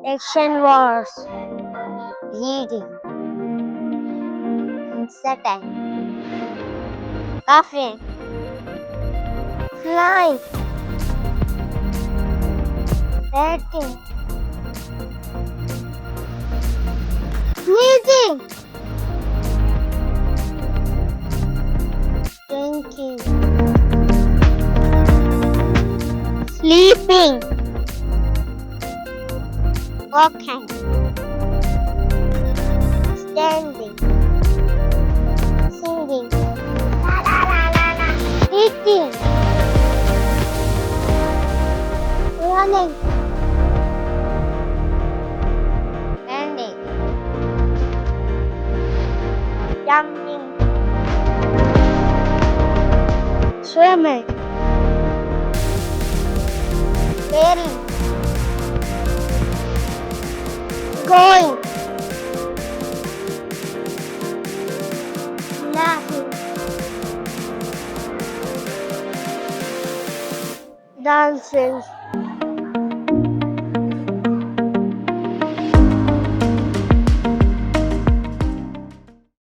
Action was reading, sitting, coughing, flying, acting, sneezing, drinking, sleeping, walking, standing, singing, la la la la la, eating, running, standing, jumping, swimming, sailing, going, laughing, dancing,